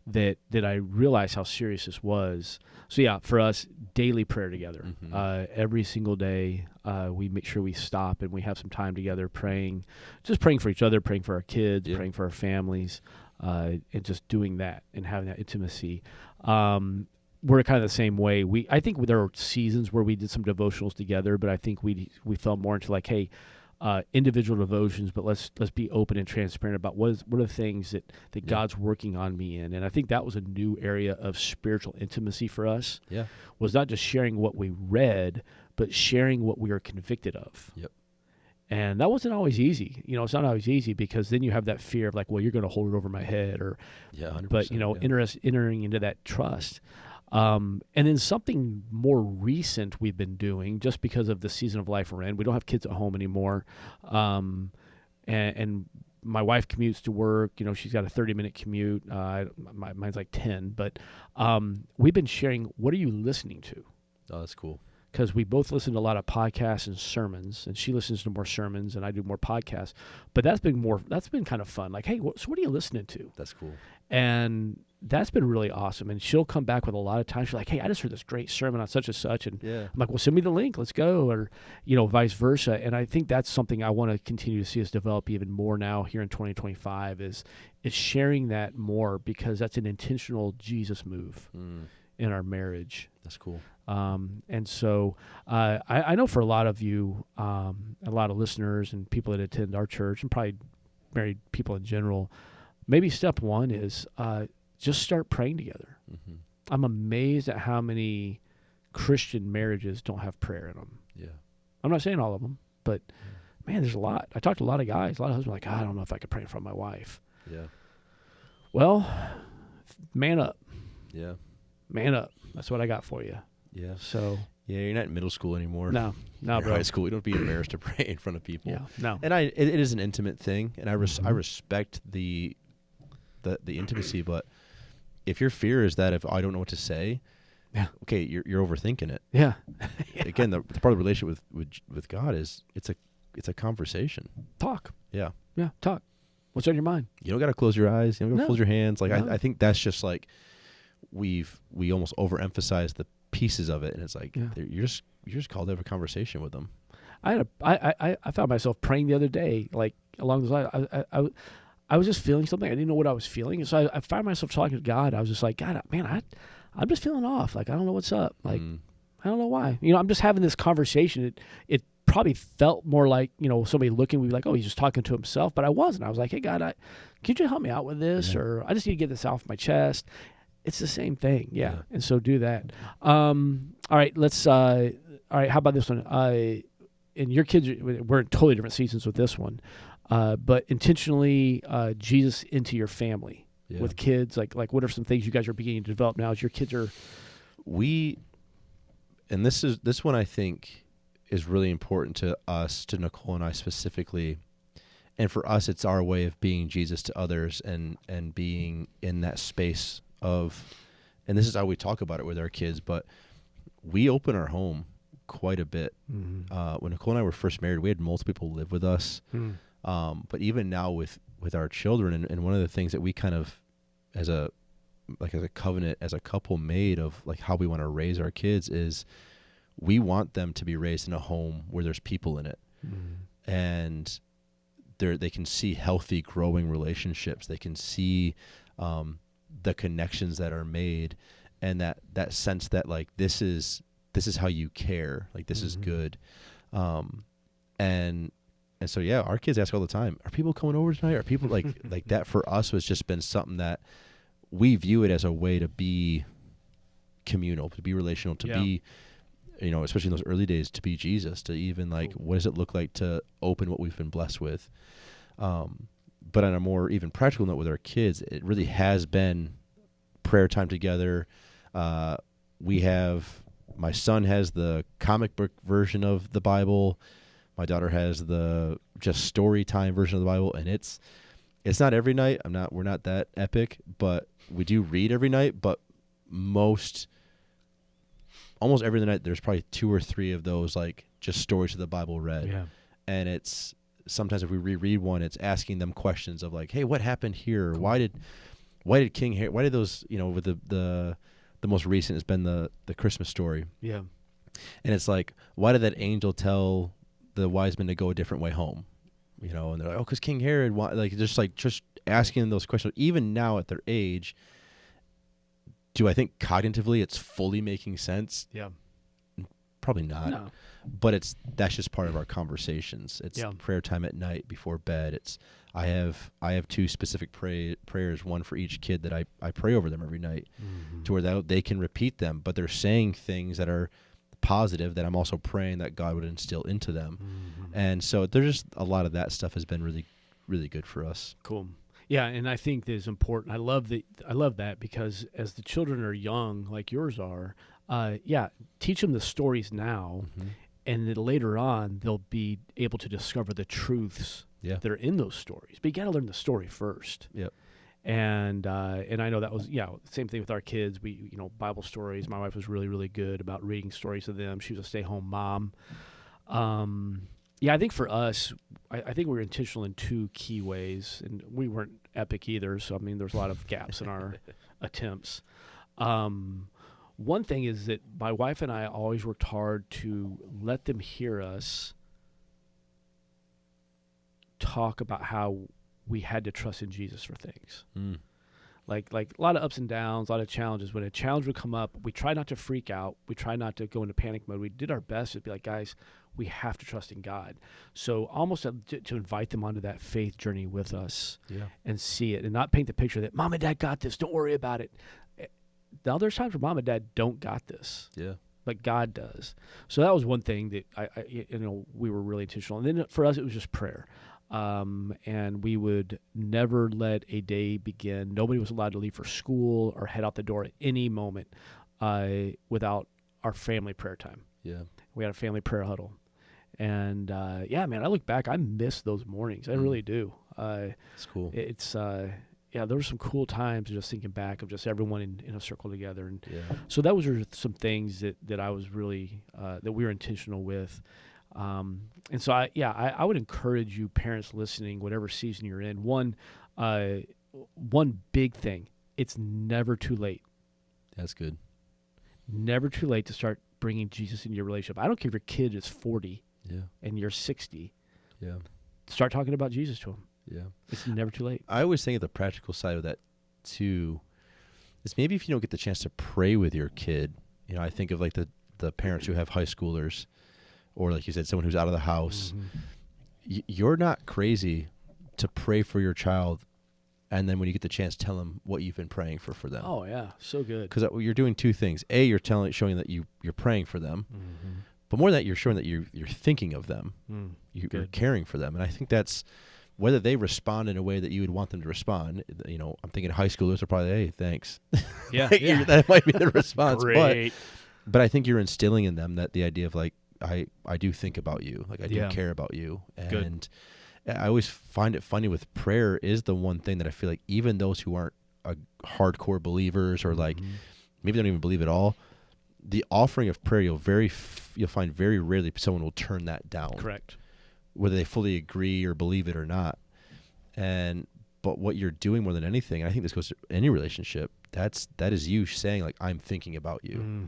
Speaker 3: that I realized how serious this was. So yeah, for us, daily prayer together. Every single day, we make sure we stop and we have some time together praying for each other, praying for our kids, praying for our families. and just doing that and having that intimacy. We're kind of the same way. I think there are seasons where we did some devotionals together, but I think we fell more into like, hey, individual devotions, but let's be open and transparent about what are the things that God's working on me in. And I think that was a new area of spiritual intimacy for us.
Speaker 2: Yeah.
Speaker 3: Was not just sharing what we read, but sharing what we are convicted of.
Speaker 2: Yep. And
Speaker 3: that wasn't always easy. It's not always easy because then you have that fear of like, well, you're going to hold it over my head, or
Speaker 2: 100%,
Speaker 3: but entering into that trust. And then something more recent we've been doing just because of the season of life we're in. We don't have kids at home anymore. And my wife commutes to work. She's got a 30-minute commute. Mine's like 10. But we've been sharing, what are you listening to?
Speaker 2: Oh, that's cool.
Speaker 3: Because we both listen to a lot of podcasts and sermons, and she listens to more sermons and I do more podcasts. But that's been kind of fun. Like, hey, so what are you listening to?
Speaker 2: That's cool.
Speaker 3: And that's been really awesome. And she'll come back with a lot of times. She's like, hey, I just heard this great sermon on such and such. And I'm like, well, send me the link. Let's go. Or, vice versa. And I think that's something I want to continue to see us develop even more now here in 2025 is sharing that more, because that's an intentional Jesus move in our marriage.
Speaker 2: That's cool.
Speaker 3: And so I know for a lot of you, a lot of listeners and people that attend our church, and probably married people in general, maybe step one is just start praying together. Mm-hmm. I'm amazed at how many Christian marriages don't have prayer in them.
Speaker 2: Yeah.
Speaker 3: I'm not saying all of them, but man, there's a lot. I talked to a lot of guys, a lot of husbands like, I don't know if I could pray in front of my wife.
Speaker 2: Yeah.
Speaker 3: Well, man up.
Speaker 2: Yeah.
Speaker 3: Man up. That's what I got for you.
Speaker 2: Yeah.
Speaker 3: So.
Speaker 2: Yeah, you're not in middle school anymore.
Speaker 3: No, bro.
Speaker 2: High school, you don't be embarrassed to pray in front of people.
Speaker 3: Yeah, no.
Speaker 2: And it is an intimate thing, and I respect the intimacy. But if your fear is that if I don't know what to say, okay, you're overthinking it.
Speaker 3: Yeah.
Speaker 2: Again, the part of the relationship with God is it's a conversation.
Speaker 3: Talk.
Speaker 2: Yeah.
Speaker 3: Yeah. Talk. What's on your mind?
Speaker 2: You don't got to close your eyes. You don't got to close your hands. Like
Speaker 3: No.
Speaker 2: I think that's just like we almost overemphasize the pieces of it, and it's like you're just called to have a conversation with them.
Speaker 3: I found myself praying the other day, like along those lines. I was just feeling something. I didn't know what I was feeling, and so I found myself talking to God. I was just like, God, man, I'm just feeling off. Like I don't know what's up. Like I don't know why. I'm just having this conversation. It probably felt more like somebody looking. We'd be like, oh, he's just talking to himself, but I wasn't. I was like, hey, God, could you help me out with this, or I just need to get this off my chest. It's the same thing, yeah. And so do that. All right, let's. All right, how about this one? And your kids, we're in totally different seasons with this one, but intentionally Jesus into your family with kids. Like what are some things you guys are beginning to develop now as your kids are?
Speaker 2: And this one I think is really important to us, to Nicole and I specifically. And for us, it's our way of being Jesus to others and being in that space and this is how we talk about it with our kids, but we open our home quite a bit. Mm-hmm. When Nicole and I were first married, we had multiple people live with us. But even now with our children, and one of the things that we kind of, as a covenant, as a couple made of like how we want to raise our kids is we want them to be raised in a home where there's people in it. Mm-hmm. And they can see healthy, growing relationships. They can see the connections that are made, and that sense that like this is how you care, like this is good. And so our kids ask all the time, are people coming over tonight? Are people like that? For us was just been something that we view it as a way to be communal, to be relational, to be especially in those early days, to be Jesus, to even like what does it look like to open what we've been blessed with. But on a more even practical note with our kids, it really has been prayer time together. My son has the comic book version of the Bible. My daughter has the just story time version of the Bible, and it's not every night. We're not that epic, but we do read every night. But almost every night, there's probably 2 or 3 of those like just stories of the Bible read. Yeah. And it's sometimes if we reread one, it's asking them questions of like, hey, what happened here? Cool. Why did King Herod? Why did those? With the most recent has been the Christmas story. Yeah. And it's like, why did that angel tell the wise men to go a different way home? And they're like, oh, because King Herod, just asking them those questions, even now at their age, do I think cognitively it's fully making sense?
Speaker 3: Yeah.
Speaker 2: Probably not.
Speaker 3: No.
Speaker 2: But that's just part of our conversations. It's prayer time at night before bed. It's I have 2 specific prayers, one for each kid that I pray over them every night, to where they can repeat them, but they're saying things that are positive that I'm also praying that God would instill into them. And so there's just a lot of that stuff has been really, really good for us.
Speaker 3: Cool. Yeah, and I think that is important. I love that because as the children are young, like yours are, teach them the stories now, and then later on they'll be able to discover the truths that are in those stories. But you got to learn the story first.
Speaker 2: Yep.
Speaker 3: And I know that was same thing with our kids. We Bible stories. My wife was really, really good about reading stories to them. She was a stay-home mom. I think for us, I think we were intentional in 2 key ways, and we weren't epic either. So I mean, there's a lot of gaps in our attempts. One thing is that my wife and I always worked hard to let them hear us talk about how we had to trust in Jesus for things. Like a lot of ups and downs, a lot of challenges. When a challenge would come up, we try not to freak out. We try not to go into panic mode. We did our best to be like, guys, we have to trust in God. So almost to invite them onto that faith journey with us and see it, and not paint the picture that Mom and Dad got this, don't worry about it. Now there's times where Mom and Dad don't got this.
Speaker 2: Yeah.
Speaker 3: But God does. So that was one thing that we were really intentional. And then for us, it was just prayer. And we would never let a day begin. Nobody was allowed to leave for school or head out the door at any moment without our family prayer time.
Speaker 2: Yeah.
Speaker 3: We had a family prayer huddle. And, man, I look back, I miss those mornings. I really do.
Speaker 2: It's cool.
Speaker 3: There were some cool times just thinking back of just everyone in a circle together. And so that was some things that I was really, that we were intentional with. And so I would encourage you parents listening, whatever season you're in, one big thing, it's never too late.
Speaker 2: That's good.
Speaker 3: Never too late to start bringing Jesus into your relationship. I don't care if your kid is 40 and you're 60.
Speaker 2: Yeah. Start
Speaker 3: talking about Jesus to them.
Speaker 2: Yeah.
Speaker 3: It's never too late.
Speaker 2: I always think of the practical side of that too, is maybe if you don't get the chance to pray with your kid, I think of like the parents who have high schoolers, or like you said, someone who's out of the house. You're not crazy to pray for your child, and then when you get the chance, tell them what you've been praying for them.
Speaker 3: Oh yeah, so good.
Speaker 2: Because you're doing 2 things. A, you're showing that you're praying for them, but more than that, you're showing that you're thinking of them. You're caring for them, and I think that's whether they respond in a way that you would want them to respond. I'm thinking high schoolers are probably, hey, thanks.
Speaker 3: Yeah,
Speaker 2: that might be the response.
Speaker 3: Great.
Speaker 2: But I think you're instilling in them that the idea of like, I do think about you, like I do care about you. And I always find it funny with prayer is the one thing that I feel like even those who aren't hardcore believers or like maybe don't even believe at all, the offering of prayer you'll find very rarely someone will turn that down.
Speaker 3: Correct.
Speaker 2: Whether they fully agree or believe it or not. But what you're doing more than anything, and I think this goes to any relationship, that is you saying like, I'm thinking about you.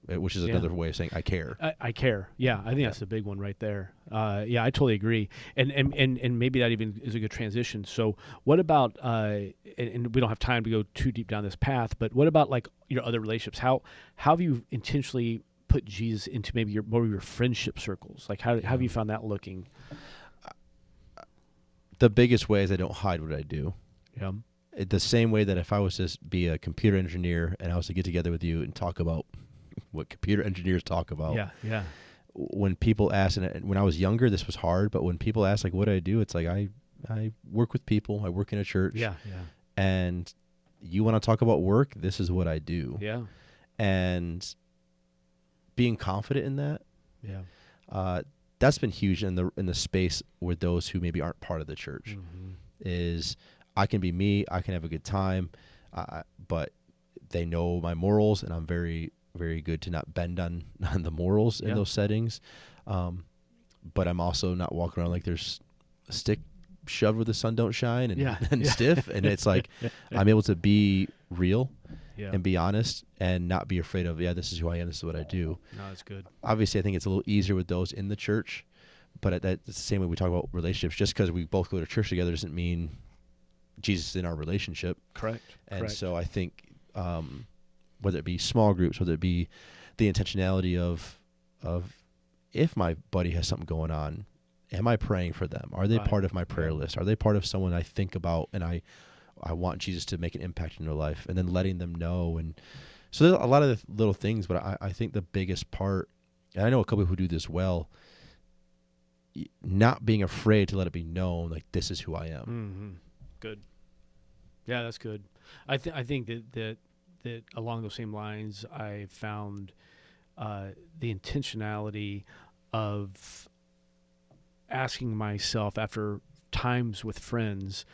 Speaker 2: Which is another way of saying I care.
Speaker 3: I care. Yeah, I think that's the big one right there. I totally agree. And maybe that even is a good transition. So what about, and we don't have time to go too deep down this path, but what about like your other relationships? How have you intentionally put Jesus into maybe more of your friendship circles? Like how have you found that looking?
Speaker 2: The biggest way is I don't hide what I do.
Speaker 3: Yeah.
Speaker 2: The same way that if I was to be a computer engineer and I was to get together with you and talk about what computer engineers talk about.
Speaker 3: Yeah.
Speaker 2: When people ask, and when I was younger, this was hard, but when people ask, like, what do I do? It's like, I work with people. I work in a church.
Speaker 3: Yeah.
Speaker 2: And you want to talk about work? This is what I do.
Speaker 3: Yeah.
Speaker 2: And being confident in that.
Speaker 3: Yeah.
Speaker 2: That's been huge in the space with those who maybe aren't part of the church. Is I can be me. I can have a good time. But they know my morals, and I'm very, very good to not bend on the morals in those settings. But I'm also not walking around like there's a stick shoved where the sun don't shine and stiff. And it's like, I'm able to be real and be honest and not be afraid of, this is who I am. This is what I do.
Speaker 3: No, that's good.
Speaker 2: Obviously, I think it's a little easier with those in the church, but it's the same way we talk about relationships. Just because we both go to church together doesn't mean Jesus in our relationship.
Speaker 3: Correct.
Speaker 2: And so I think whether it be small groups, whether it be the intentionality of if my buddy has something going on, am I praying for them? Are they part of my prayer list? Are they part of someone I think about and I want Jesus to make an impact in their life, and then letting them know. And so there's a lot of the little things, but I think the biggest part, and I know a couple who do this well, not being afraid to let it be known, like, this is who I am.
Speaker 3: Mm-hmm. Good. Yeah, that's good. I think that along those same lines, I found the intentionality of asking myself after times with friends,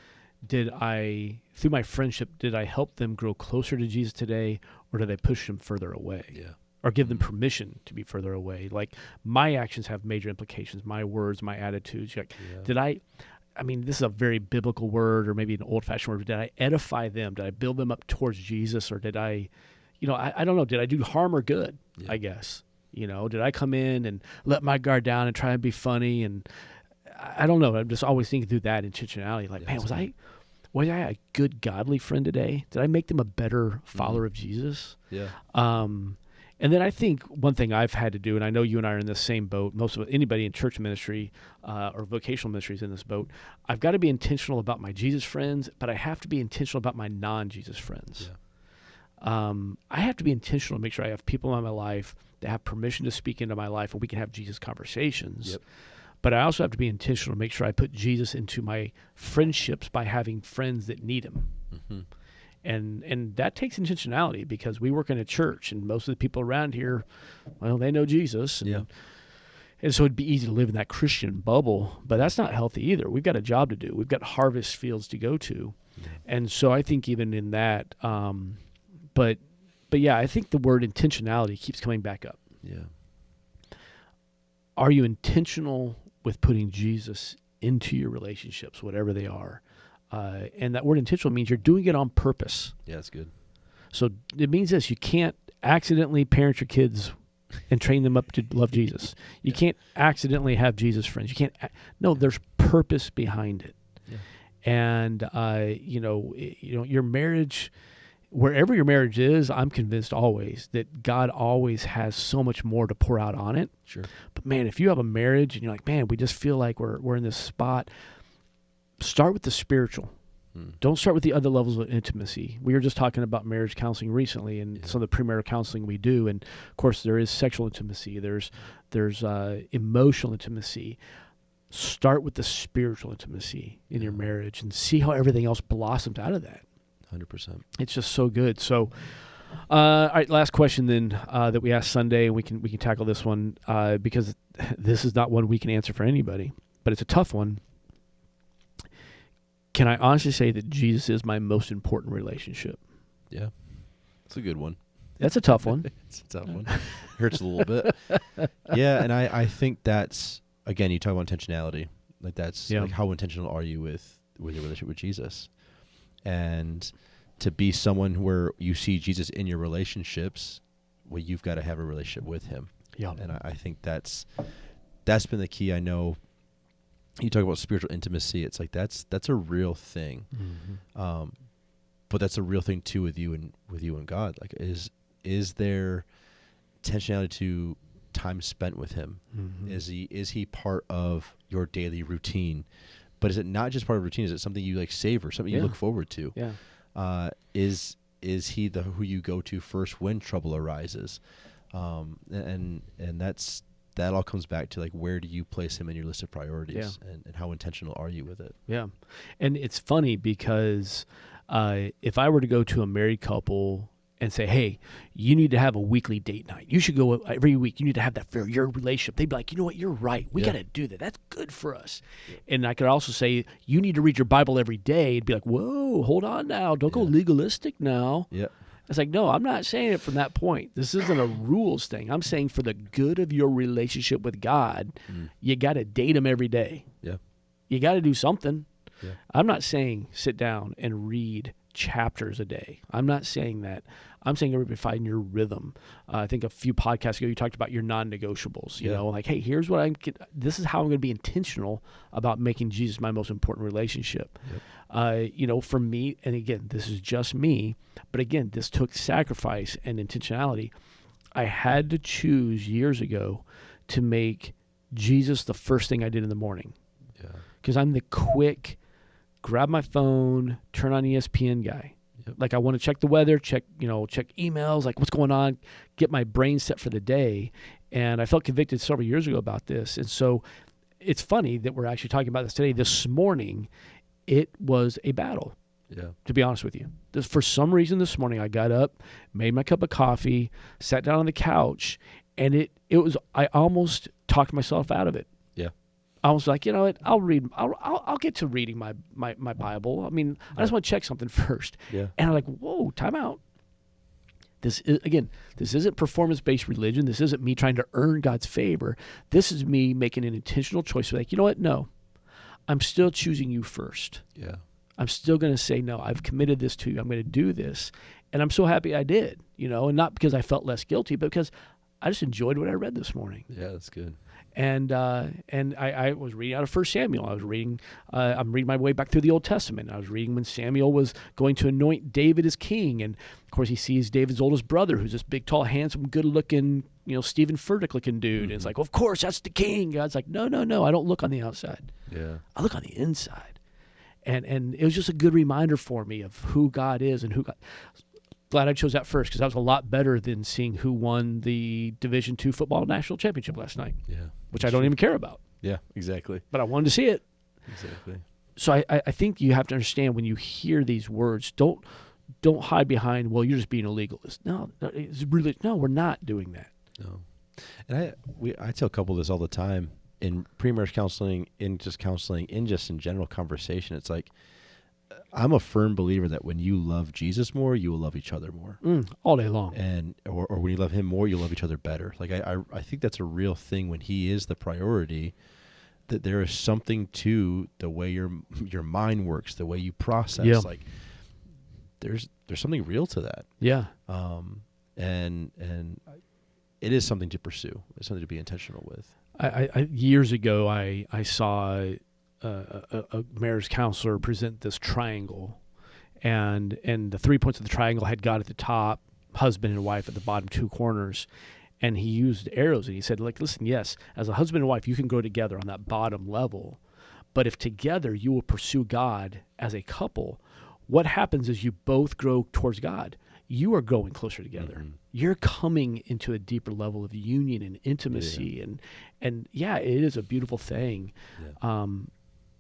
Speaker 3: through my friendship, did I help them grow closer to Jesus today, or did I push them further away?
Speaker 2: Yeah.
Speaker 3: Or give them permission to be further away? Like, my actions have major implications, my words, my attitudes. Like, did I mean, this is a very biblical word, or maybe an old-fashioned word, but did I edify them? Did I build them up towards Jesus? Or did I, I don't know, did I do harm or good, I guess? Did I come in and let my guard down and try and be funny? And I don't know. I'm just always thinking through that intentionality. Like, man, was I a good, godly friend today? Did I make them a better follower of Jesus?
Speaker 2: Yeah.
Speaker 3: And then I think one thing I've had to do, and I know you and I are in the same boat, anybody in church ministry or vocational ministry is in this boat, I've got to be intentional about my Jesus friends, but I have to be intentional about my non-Jesus friends. Yeah. I have to be intentional to make sure I have people in my life that have permission to speak into my life and we can have Jesus conversations.
Speaker 2: Yep.
Speaker 3: But I also have to be intentional to make sure I put Jesus into my friendships by having friends that need him. Mm-hmm. And that takes intentionality, because we work in a church and most of the people around here, well, they know Jesus. And so it'd be easy to live in that Christian bubble, but that's not healthy either. We've got a job to do. We've got harvest fields to go to. Yeah. And so I think even in that, but yeah, I think the word intentionality keeps coming back up.
Speaker 2: Yeah.
Speaker 3: Are you intentional with putting Jesus into your relationships, whatever they are? And that word intentional means you're doing it on purpose.
Speaker 2: Yeah, that's good.
Speaker 3: So it means this: you can't accidentally parent your kids and train them up to love Jesus. You can't accidentally have Jesus friends. You can't. No, there's purpose behind it. Yeah. And your marriage, wherever your marriage is, I'm convinced always that God always has so much more to pour out on it.
Speaker 2: Sure.
Speaker 3: But man, if you have a marriage and you're like, man, we just feel like we're in this spot. Start with the spiritual. Don't start with the other levels of intimacy. We were just talking about marriage counseling recently, and some of the premarital counseling we do. And of course, there is sexual intimacy. There's emotional intimacy. Start with the spiritual intimacy in your marriage, and see how everything else blossoms out of that.
Speaker 2: 100%.
Speaker 3: It's just so good. So, all right, last question then that we asked Sunday, and we can tackle this one because this is not one we can answer for anybody, but it's a tough one. Can I honestly say that Jesus is my most important relationship?
Speaker 2: Yeah. It's a good one.
Speaker 3: That's a tough one.
Speaker 2: It's a tough one. Hurts a little bit. Yeah, and I think that's, again, you talk about intentionality. Like, that's like, how intentional are you with your relationship with Jesus? And to be someone where you see Jesus in your relationships, well, you've got to have a relationship with him. Yeah. And I think that's been the key. I know you talk about spiritual intimacy. It's like that's a real thing. Mm-hmm. But that's a real thing too with you and God. Like, is there intentionality to time spent with him? Mm-hmm. Is he part of your daily routine? But is it not just part of routine? Is it something you like savor, something you look forward to? Yeah. Is he who you go to first when trouble arises? And that all comes back to, like, where do you place him in your list of priorities, and how intentional are you with it? Yeah.
Speaker 3: And it's funny because if I were to go to a married couple and say, hey, you need to have a weekly date night. You should go every week. You need to have that for your relationship. They'd be like, you know what? You're right. We got to do that. That's good for us. Yeah. And I could also say, you need to read your Bible every day. It'd be like, whoa, hold on now. Don't go legalistic now. Yeah. It's like, no, I'm not saying it from that point. This isn't a rules thing. I'm saying for the good of your relationship with God, you got to date him every day. Yeah. You got to do something. Yeah. I'm not saying sit down and read chapters a day. I'm not saying that. I'm saying everybody find your rhythm. I think a few podcasts ago you talked about your non-negotiables. You know, like, hey, here's what this is how I'm going to be intentional about making Jesus my most important relationship. Yep. You know, for me, and again, this is just me, but again, this took sacrifice and intentionality. I had to choose years ago to make Jesus the first thing I did in the morning. Yeah. Because I'm the quick, grab my phone, turn on ESPN guy. Yep. Like, I want to check the weather, check emails, like what's going on, get my brain set for the day. And I felt convicted several years ago about this. And so it's funny that we're actually talking about this today. This morning, it was a battle. Yeah. To be honest with you, for some reason this morning I got up, made my cup of coffee, sat down on the couch, and I almost talked myself out of it. Yeah. I was like, you know what? I'll get to reading my Bible. I mean, I just want to check something first. Yeah. And I'm like, whoa, time out. This isn't performance-based religion. This isn't me trying to earn God's favor. This is me making an intentional choice. Like, you know what? No, I'm still choosing you first. Yeah. I'm still going to say, no, I've committed this to you. I'm going to do this. And I'm so happy I did, and not because I felt less guilty, but because I just enjoyed what I read this morning.
Speaker 2: Yeah, that's good.
Speaker 3: And I was reading out of 1 Samuel. I'm reading my way back through the Old Testament. I was reading when Samuel was going to anoint David as king. And, of course, he sees David's oldest brother, who's this big, tall, handsome, good-looking, Stephen Furtick-looking dude. Mm-hmm. And it's like, well, of course, that's the king. God's like, no, I don't look on the outside. Yeah, I look on the inside. And it was just a good reminder for me of who God is and who God. Glad I chose that first, because that was a lot better than seeing who won the Division II football national championship last night. Yeah, which I don't even care about.
Speaker 2: Yeah, exactly.
Speaker 3: But I wanted to see it.
Speaker 2: Exactly.
Speaker 3: So I think you have to understand when you hear these words, don't hide behind, well, you're just being a legalist. No, it's really we're not doing that.
Speaker 2: No, and I tell couple this all the time. In pre-marriage counseling, in just in general conversation, it's like, I'm a firm believer that when you love Jesus more, you will love each other more.
Speaker 3: All day long.
Speaker 2: And or when you love him more, you'll love each other better. Like, I think that's a real thing when he is the priority, that there is something to the way your mind works, the way you process. Yeah. Like, there's something real to that. Yeah. And it is something to pursue. It's something to be intentional with.
Speaker 3: I years ago, I saw a marriage counselor present this triangle, and the 3 points of the triangle had God at the top, husband and wife at the bottom 2 corners, and he used arrows, and he said, like, listen, yes, as a husband and wife, you can grow together on that bottom level, but if together you will pursue God as a couple, what happens is you both grow towards God. You are growing closer together. Mm-hmm. You're coming into a deeper level of union and intimacy, and it is a beautiful thing. Yeah.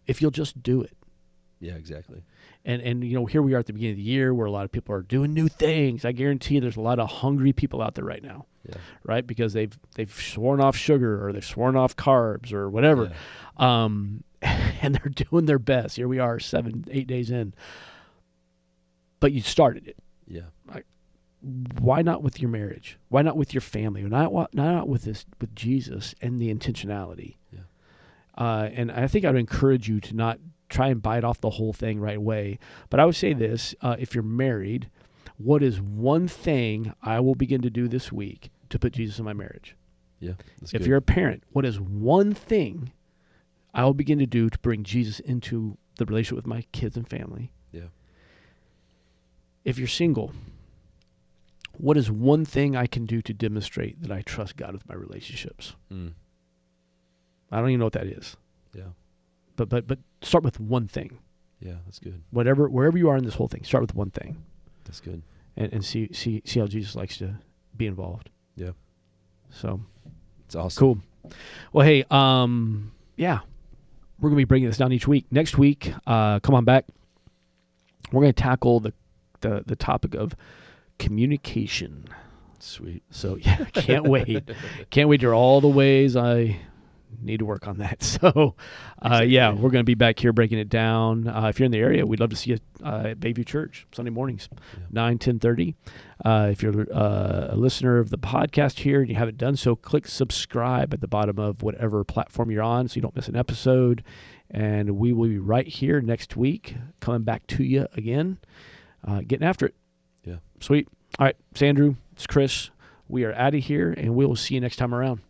Speaker 3: If you'll just do it.
Speaker 2: Yeah, exactly.
Speaker 3: And here we are at the beginning of the year where a lot of people are doing new things. I guarantee you there's a lot of hungry people out there right now. Yeah. Right? Because they've sworn off sugar, or they've sworn off carbs, or whatever. Yeah. And they're doing their best. Here we are 7-8 days in. But you started it. Yeah. Like, why not with your marriage? Why not with your family? Not with Jesus and the intentionality? Yeah. And I think I would encourage you to not try and bite off the whole thing right away. But I would say this, if you're married, what is one thing I will begin to do this week to put Jesus in my marriage? Yeah. If you're a parent, what is one thing I will begin to do to bring Jesus into the relationship with my kids and family? Yeah. If you're single, what is one thing I can do to demonstrate that I trust God with my relationships? I don't even know what that is. Yeah. But start with one thing.
Speaker 2: Yeah, that's good.
Speaker 3: Wherever you are in this whole thing, start with one thing.
Speaker 2: That's good.
Speaker 3: And see how Jesus likes to be involved.
Speaker 2: Yeah.
Speaker 3: So
Speaker 2: it's awesome.
Speaker 3: Cool. Well, hey, we're gonna be breaking this down each week. Next week, come on back. We're gonna tackle the topic of communication.
Speaker 2: Sweet.
Speaker 3: So yeah, can't wait. Can't wait to hear all the ways I need to work on that. So exactly. We're going to be back here breaking it down. If you're in the area, we'd love to see you at Bayview Church Sunday mornings, 9-10:30. If you're a listener of the podcast here and you haven't done so, click subscribe at the bottom of whatever platform you're on so you don't miss an episode. And we will be right here next week coming back to you again. getting after it.
Speaker 2: Yeah.
Speaker 3: Sweet. All right, it's Andrew. It's Chris. We are out of here, and we will see you next time around.